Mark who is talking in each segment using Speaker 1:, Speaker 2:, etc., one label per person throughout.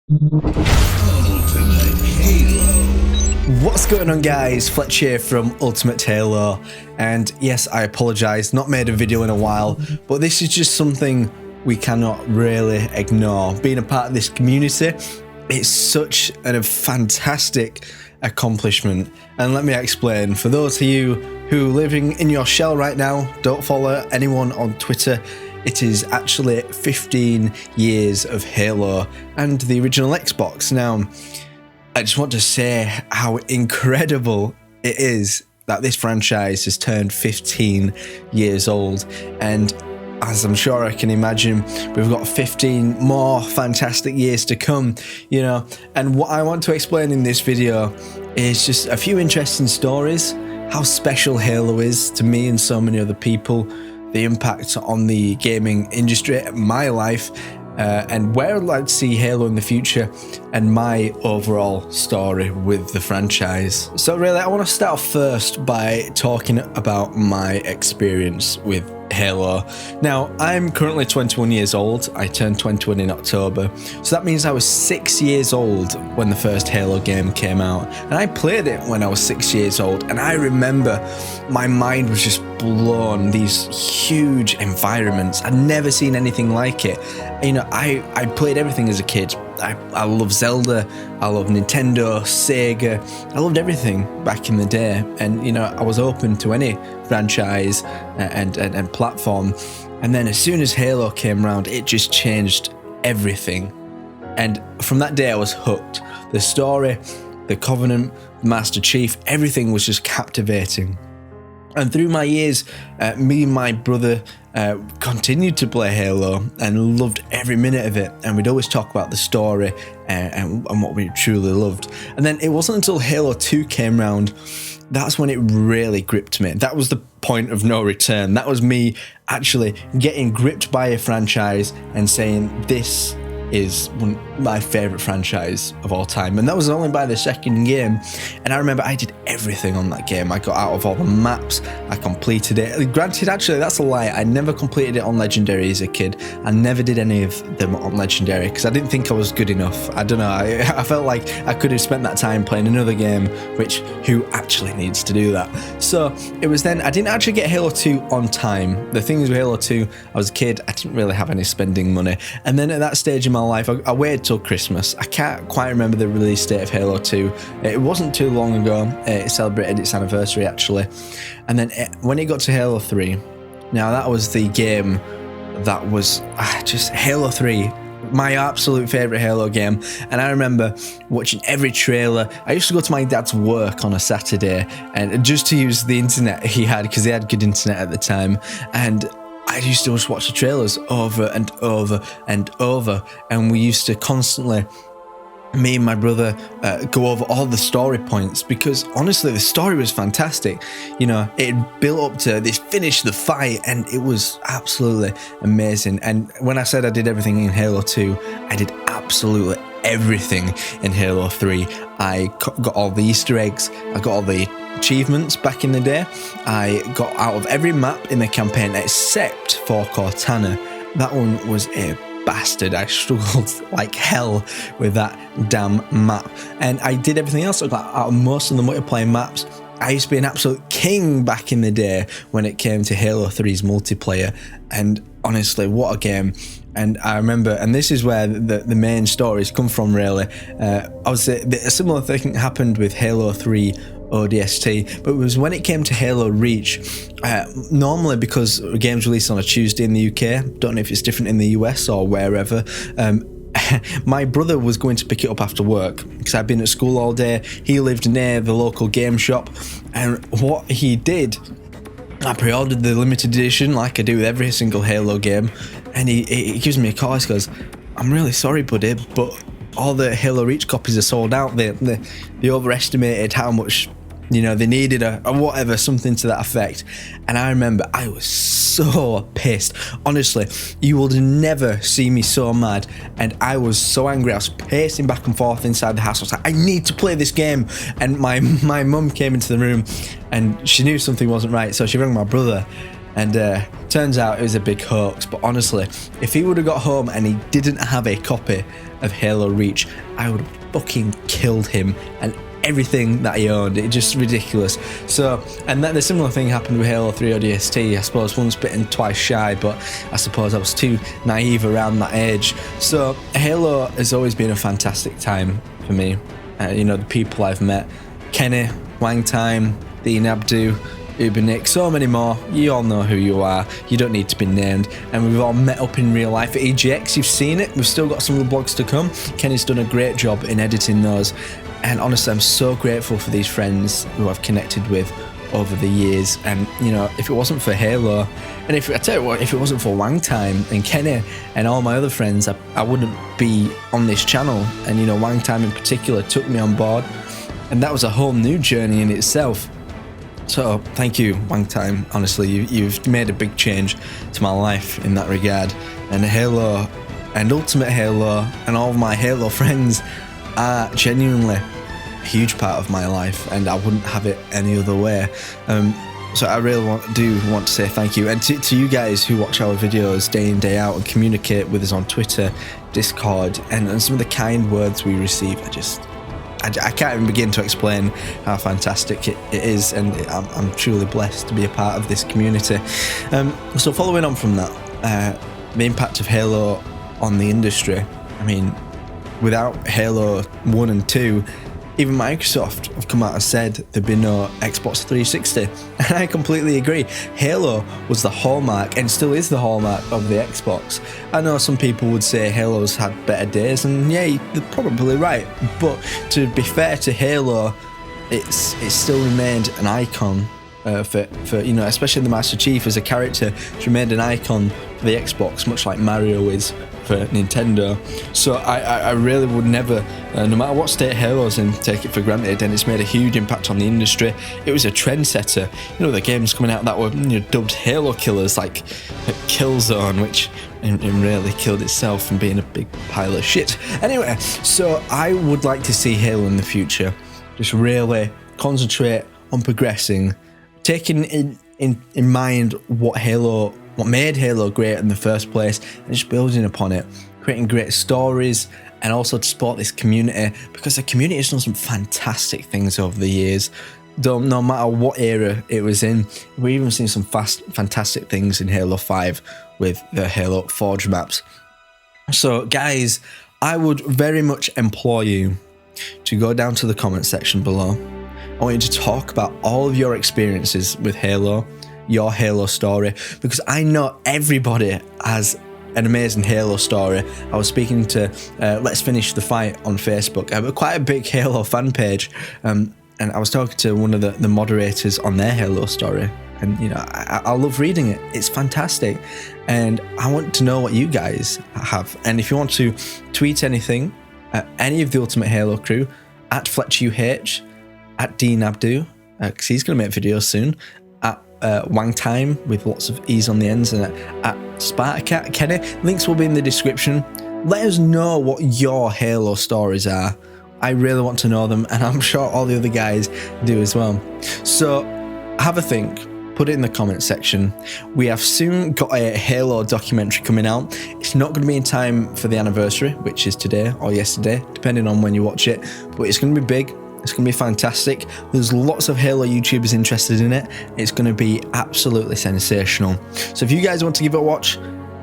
Speaker 1: Ultimate Halo.
Speaker 2: What's going on, guys? Fletch here from Ultimate Halo, and yes, I apologize, not made a video in a while, but this is just something we cannot really ignore. Being a part of this community, it's such a fantastic accomplishment, and let me explain. For those of you who are living in your shell right now, don't follow anyone on Twitter. It is actually 15 years of Halo and the original Xbox. Now, I just want to say how incredible it is that this franchise has turned 15 years old. And as I'm sure I can imagine, we've got 15 more fantastic years to come, you know. And what I want to explain in this video is just a few interesting stories, how special Halo is to me and so many other people, the impact on the gaming industry, my life, and where I'd like to see Halo in the future, and my overall story with the franchise. So really, I want to start off first by talking about my experience with Halo. Now, I'm currently 21 years old. I turned 21 in October. So that means I was 6 years old when the first Halo game came out. And I played it when I was 6 years old. And I remember my mind was just blown. These huge environments. I'd never seen anything like it. You know, I played everything as a kid. I love Zelda, I love Nintendo, Sega, I loved everything back in the day, and you know, I was open to any franchise and platform. And then as soon as Halo came around, it just changed everything, and from that day I was hooked. The story, the Covenant, Master Chief, everything was just captivating. And through my years, me and my brother continued to play Halo and loved every minute of it. And we'd always talk about the story and what we truly loved. And then it wasn't until Halo 2 came around, that's when it really gripped me. That was the point of no return. That was me actually getting gripped by a franchise and saying, this is my favorite franchise of all time. And that was only by the second game, and I remember I did everything on that game. I got out of all the maps, I completed it. Granted, actually that's a lie, I never completed it on Legendary as a kid. I never did any of them on Legendary because I didn't think I was good enough. I don't know, I felt like I could have spent that time playing another game, which who actually needs to do that? So it was then, I didn't actually get Halo 2 on time. The thing is with Halo 2, I was a kid, I didn't really have any spending money, and then at that stage in my life, I waited till Christmas. I can't quite remember the release date of Halo 2. It wasn't too long ago. It celebrated its anniversary actually. And then when it got to Halo 3, now that was the game that was just Halo 3, my absolute favourite Halo game. And I remember watching every trailer. I used to go to my dad's work on a Saturday and just to use the internet he had, because he had good internet at the time, and I used to just watch the trailers over and over and over, and we used to constantly, me and my brother, go over all the story points, because honestly the story was fantastic. You know, it built up to this, finish the fight, and it was absolutely amazing. And when I said I did everything in Halo 2, I did absolutely everything in Halo 3. I got all the Easter eggs, I got all the achievements back in the day. I got out of every map in the campaign except for Cortana. That one was a bastard. I struggled like hell with that damn map, and I did everything else. I got out of most of the multiplayer maps. I used to be an absolute king back in the day when it came to Halo 3's multiplayer, and honestly, what a game. And I remember, and this is where the main stories come from really, I would say a similar thing happened with Halo 3 ODST, but it was when it came to Halo Reach. Normally, because games released on a Tuesday in the UK, don't know if it's different in the US or wherever, my brother was going to pick it up after work because I'd been at school all day. He lived near the local game shop, and what he did, I pre-ordered the limited edition like I do with every single Halo game, and he gives me a call. He goes, "I'm really sorry, buddy, but all the Halo Reach copies are sold out. They overestimated how much, you know, they needed or whatever, something to that effect." And I remember I was so pissed. Honestly, you will never see me so mad. And I was so angry. I was pacing back and forth inside the house. I was like, I need to play this game. And my mum came into the room and she knew something wasn't right. So she rang my brother. And to Turns out it was a big hoax, but honestly, if he would have got home and he didn't have a copy of Halo Reach, I would have fucking killed him and everything that he owned. It's just ridiculous. So, and then the similar thing happened with Halo 3 ODST. I suppose once bitten, twice shy, but I suppose I was too naive around that age. So Halo has always been a fantastic time for me. You know, the people I've met, Kenny, Wang Time, Dean Abdu, Uber Nick, so many more. You all know who you are. You don't need to be named. And we've all met up in real life at EGX. You've seen it. We've still got some of the vlogs to come. Kenny's done a great job in editing those. And honestly, I'm so grateful for these friends who I've connected with over the years. And, you know, if it wasn't for Halo, and if I tell you what, if it wasn't for Wang Time and Kenny and all my other friends, I wouldn't be on this channel. And, you know, Wang Time in particular took me on board. And that was a whole new journey in itself. So thank you, Wang Time. Honestly, you've made a big change to my life in that regard. And Halo and Ultimate Halo and all of my Halo friends are genuinely a huge part of my life, and I wouldn't have it any other way. So I really do want to say thank you. And to you guys who watch our videos day in, day out and communicate with us on Twitter, Discord, and some of the kind words we receive, I can't even begin to explain how fantastic it is, and I'm truly blessed to be a part of this community. So following on from that, the impact of Halo on the industry, I mean, without Halo 1 and 2, even Microsoft have come out and said there'd be no Xbox 360. And I completely agree. Halo was the hallmark, and still is the hallmark, of the Xbox. I know some people would say Halo's had better days, and yeah, they're probably right. But to be fair to Halo, it's still remained an icon for you know, especially the Master Chief as a character. It's remained an icon for the Xbox, much like Mario is for Nintendo. So I really would never, no matter what state Halo's in, take it for granted. And it's made a huge impact on the industry. It was a trendsetter. You know, the games coming out that were, you know, dubbed Halo killers, like Killzone, which really killed itself from being a big pile of shit. Anyway, so I would like to see Halo in the future just really concentrate on progressing, taking in mind what made Halo great in the first place, and just building upon it, creating great stories, and also to support this community, because the community has done some fantastic things over the years. No matter what era it was in, we've even seen some fantastic things in Halo 5 with the Halo Forge maps. So guys, I would very much implore you to go down to the comment section below. I want you to talk about all of your experiences with Halo, your Halo story, because I know everybody has an amazing Halo story. I was speaking to Let's Finish the Fight on Facebook. I have quite a big Halo fan page, and I was talking to one of the moderators on their Halo story, and you know, I love reading it. It's fantastic, and I want to know what you guys have. And if you want to tweet anything at any of the Ultimate Halo crew, at Fletch UH, at Dean Abdu, because he's going to make videos soon, at Wang Time with lots of E's on the ends, and at Spartacat Kenny. Links will be in the description. Let us know what your Halo stories are. I really want to know them, and I'm sure all the other guys do as well. So have a think. Put it in the comment section. We have soon got a Halo documentary coming out. It's not going to be in time for the anniversary, which is today or yesterday, depending on when you watch it, but it's going to be big. It's going to be fantastic. There's lots of Halo YouTubers interested in it. It's going to be absolutely sensational. So if you guys want to give it a watch,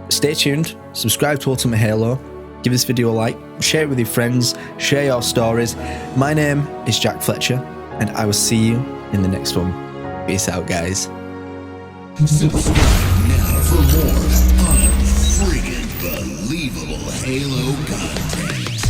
Speaker 2: stay tuned, subscribe to Ultimate Halo, give this video a like, share it with your friends, share your stories. My name is Jack Fletcher, and I will see you in the next one. Peace out, guys.
Speaker 1: Subscribe now for more unfreaking believable Halo content.